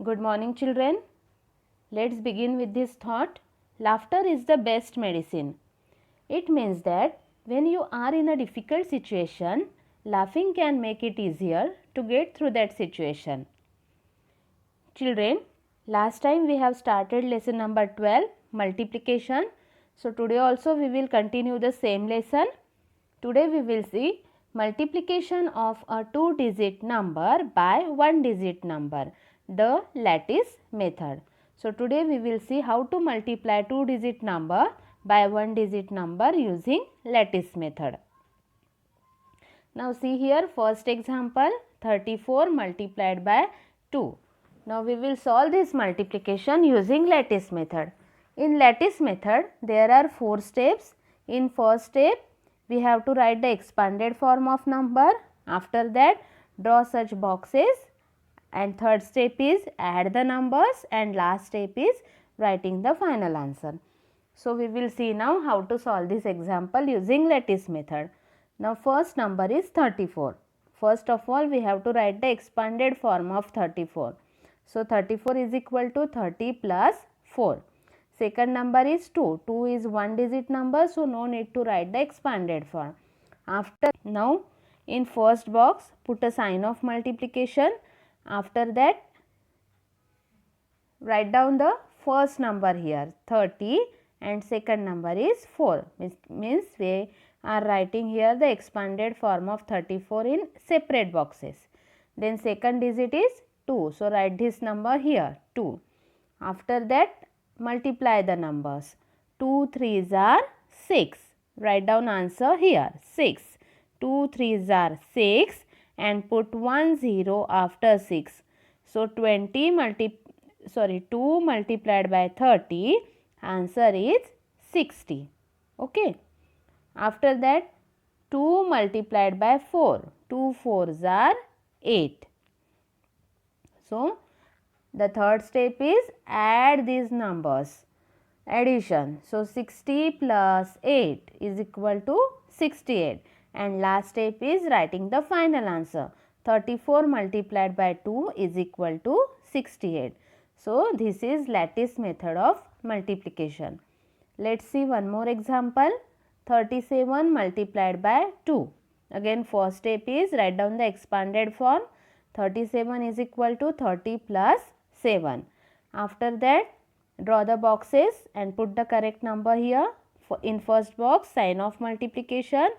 Good morning, children. Let's begin with this thought. Laughter is the best medicine. It means that when you are in a difficult situation, laughing can make it easier to get through that situation. Children, last time we have started lesson number 12, multiplication. So today also we will continue the same lesson. Today we will see multiplication of a two-digit number by one-digit number, the lattice method. So today we will see how to multiply two-digit number by one-digit number using lattice method. Now see here, first example, 34 multiplied by 2. Now we will solve this multiplication using lattice method. In lattice method, there are 4 steps. In first step, we have to write the expanded form of number. After that, draw such boxes. And third step is add the numbers, and last step is writing the final answer. So we will see now how to solve this example using lattice method. Now first number is 34. First of all, we have to write the expanded form of 34. So 34 is equal to 30 plus 4. Second number is 2. 2 is one digit number, so no need to write the expanded form. After now, in first box, put a sign of multiplication. After that, write down the first number here 30 and second number is 4. Means we are writing here the expanded form of 34 in separate boxes. Then second digit is 2. So write this number here 2. After that, multiply the numbers. 2 3s are 6. Write down answer here 6. 2 3s are 6 and put 1 0 after 6. So 2 multiplied by 30, answer is 60. Okay. After that, 2 multiplied by 4. 2 4s are 8. So the third step is add these numbers. Addition. So 60 plus 8 is equal to 68. And last step is writing the final answer. 34 multiplied by 2 is equal to 68. So this is lattice method of multiplication. Let's see one more example. 37 multiplied by 2. Again first step is write down the expanded form. 37 is equal to 30 plus 7. After that, draw the boxes and put the correct number here. In first box, sign of multiplication.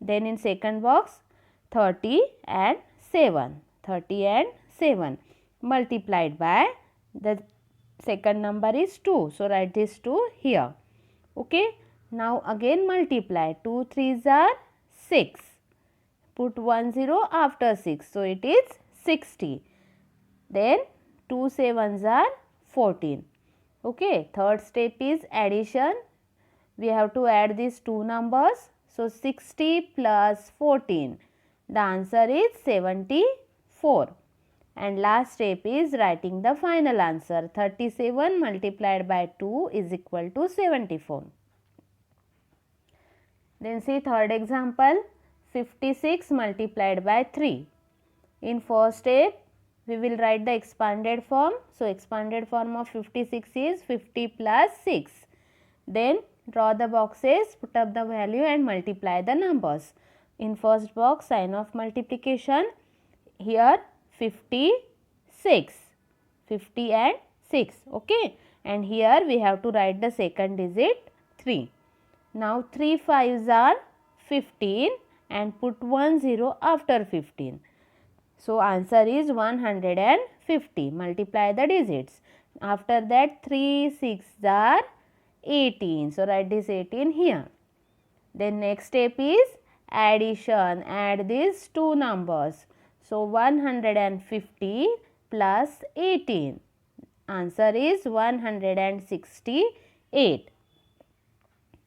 Then in second box, 30 and 7. 30 and 7 multiplied by the second number is 2. So write this 2 here. Okay. Now again multiply. 2 3s are 6. Put 1 0 after 6. So it is 60. Then 2 7s are 14. Okay. Third step is addition. We have to add these two numbers. So 60 plus 14. The answer is 74. And last step is writing the final answer. 37 multiplied by 2 is equal to 74. Then see third example. 56 multiplied by 3. In first step, we will write the expanded form. So expanded form of 56 is 50 plus 6. Then draw the boxes, put up the value and multiply the numbers. In first box, sign of multiplication. Here 56. 50 and 6. Okay. And here we have to write the second digit 3. Now 3 5s are 15 and put 1 0 after 15. So answer is 150. Multiply the digits. After that 3 6s are 18. So write this 18 here. Then next step is addition. Add these two numbers. So 150 plus 18. Answer is 168.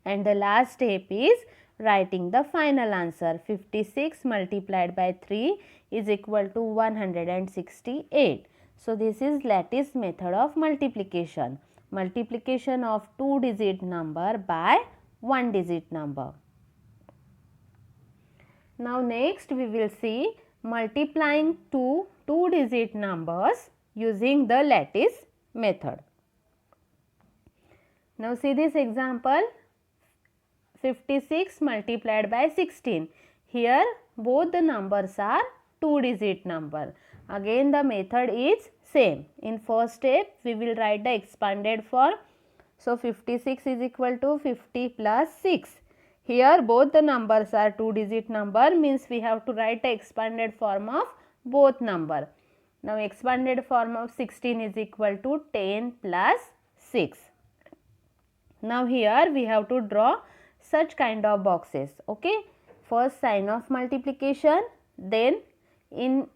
And the last step is writing the final answer. 56 multiplied by 3 is equal to 168. So this is lattice method of multiplication. Multiplication of two digit number by one digit number. Now next we will see multiplying two digit numbers using the lattice method. Now see this example, 56 multiplied by 16. Here both the numbers are 2-digit number. Again the method is same. In first step we will write the expanded form. So 56 is equal to 50 plus 6. Here both the numbers are 2-digit number, means we have to write the expanded form of both number. Now expanded form of 16 is equal to 10 plus 6. Now here we have to draw such kind of boxes. Okay, first sign of multiplication, then in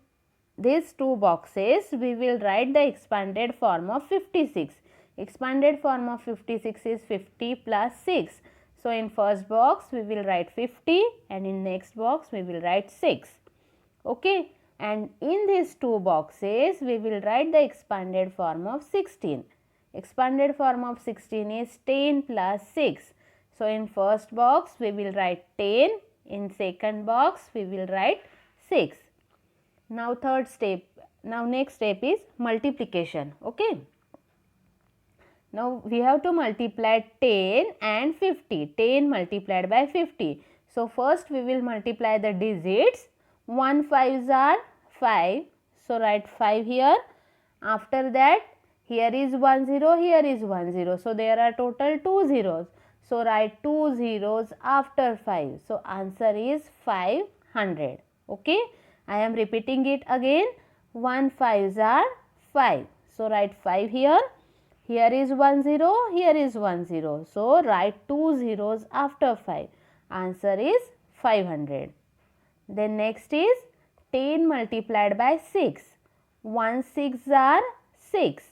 these two boxes we will write the expanded form of 56. Expanded form of 56 is 50 plus 6. So in first box we will write 50 and in next box we will write 6. Okay, and in these two boxes we will write the expanded form of 16. Expanded form of 16 is 10 plus 6. So in first box we will write 10, in second box we will write 6. Now next step is multiplication. Okay. Now we have to multiply 10 and 50. 10 multiplied by 50. So first we will multiply the digits. 1 5s are 5. So write 5 here. After that here is 1 0, here is 1 0. So there are total 2 zeros. So write 2 zeros after 5. So answer is 500. Okay. I am repeating it again. 1 5s are 5. So write 5 here. Here is 1 0, here is 1 0. So write 2 zeros after 5. Answer is 500. Then next is 10 multiplied by 6. 1 6 are 6.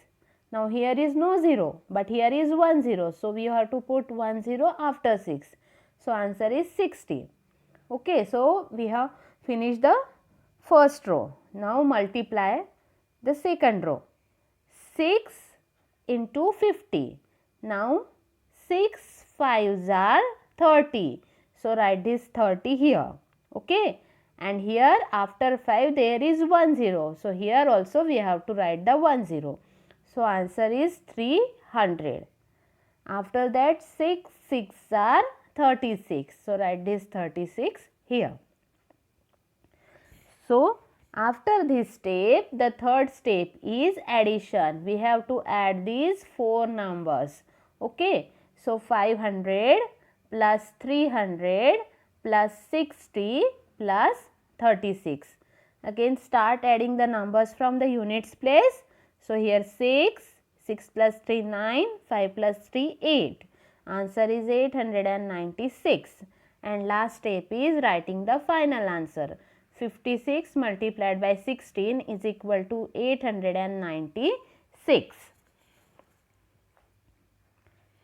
Now here is no 0, but here is 1 0. So we have to put 1 0 after 6. So answer is 60. Okay, so we have finished the first row. Now multiply the second row. 6 into 50. Now 6 5s are 30. So write this 30 here. Okay. And here after 5 there is 1 0. So here also we have to write the 1 0. So answer is 300. After that 6 6 are 36. So write this 36 here. So after this step, the third step is addition. We have to add these four numbers. Okay. So 500 plus 300 plus 60 plus 36. Again start adding the numbers from the units place. So here 6, 6 plus 3 9, 5 plus 3 8. Answer is 896. And last step is writing the final answer. 56 multiplied by 16 is equal to 896.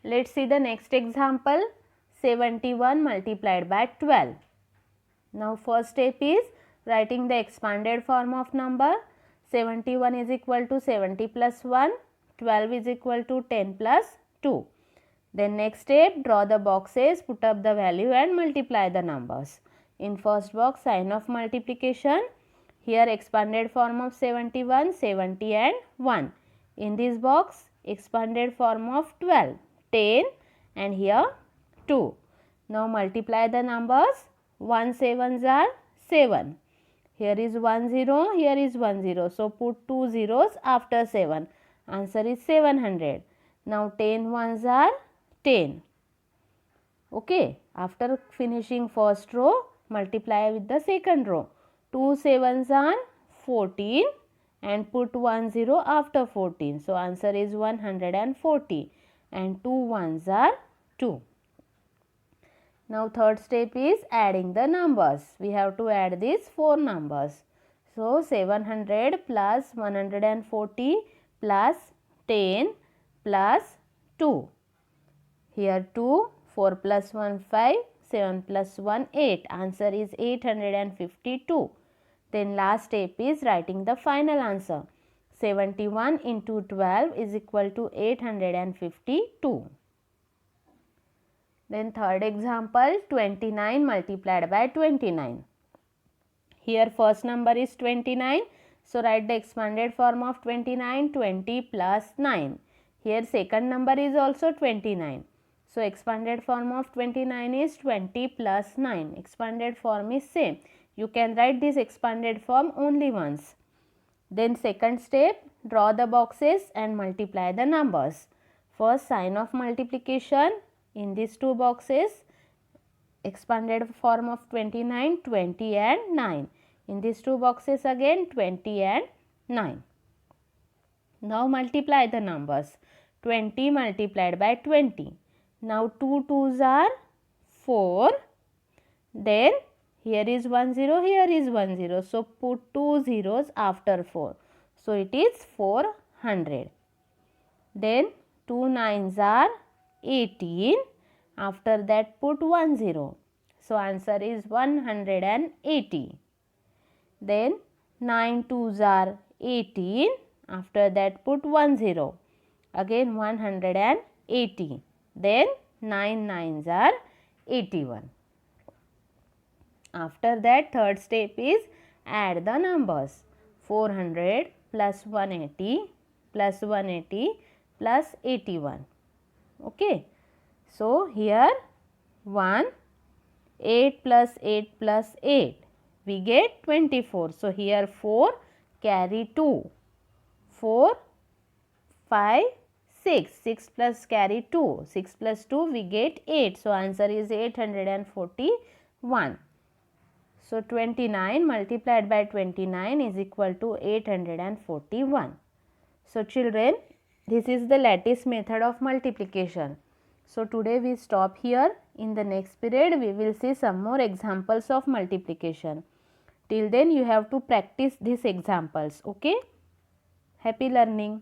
Let's see the next example. 71 multiplied by 12. Now first step is writing the expanded form of number. 71 is equal to 70 plus 1. 12 is equal to 10 plus 2. Then next step, draw the boxes, put up the value and multiply the numbers. In first box, sign of multiplication. Here expanded form of 71, 70 and 1. In this box, expanded form of 12, 10 and here 2. Now multiply the numbers. 1 7s are 7. Here is 1 0, here is 1 0. So put 2 zeros after 7. Answer is 700. Now 10 ones are 10. Okay. After finishing first row, multiply with the second row. 2 7s are 14 and put 1 0 after 14. So answer is 140 and 2 ones are 2. Now third step is adding the numbers. We have to add these four numbers. So 700 plus 140 plus 10 plus 2. Here 2, 4 plus 1 5, 7 plus 1 8. Answer is 852. Then last step is writing the final answer. 71 into 12 is equal to 852. Then third example, 29 multiplied by 29. Here first number is 29, So write the expanded form of 29, 20 plus 9. Here second number is also 29. So expanded form of 29 is 20 plus 9. Expanded form is same. You can write this expanded form only once. Then second step, draw the boxes and multiply the numbers. First, sign of multiplication in these two boxes. Expanded form of 29, 20 and 9. In these two boxes again 20 and 9. Now multiply the numbers. 20 multiplied by 20. Now 2 2s are 4. Then here is 1 0, here is 1 0. So put 2 zeros after 4. So it is 400. Then 2 nines are 18. After that put 1 0. So answer is 180. Then 9 twos are 18. After that put 1 0. Again 180. Then 9 nines are 81. After that third step is add the numbers. 400 plus 180 plus 180 plus 81. Okay. So here 1, 8 plus 8 plus 8. We get 24. So here 4 carry 2. 4, 5, 6. 6 plus carry 2. 6 plus 2 we get 8. So answer is 841. So 29 multiplied by 29 is equal to 841. So children, this is the lattice method of multiplication. So today we stop here. In the next period we will see some more examples of multiplication. Till then you have to practice these examples. Okay? Happy learning.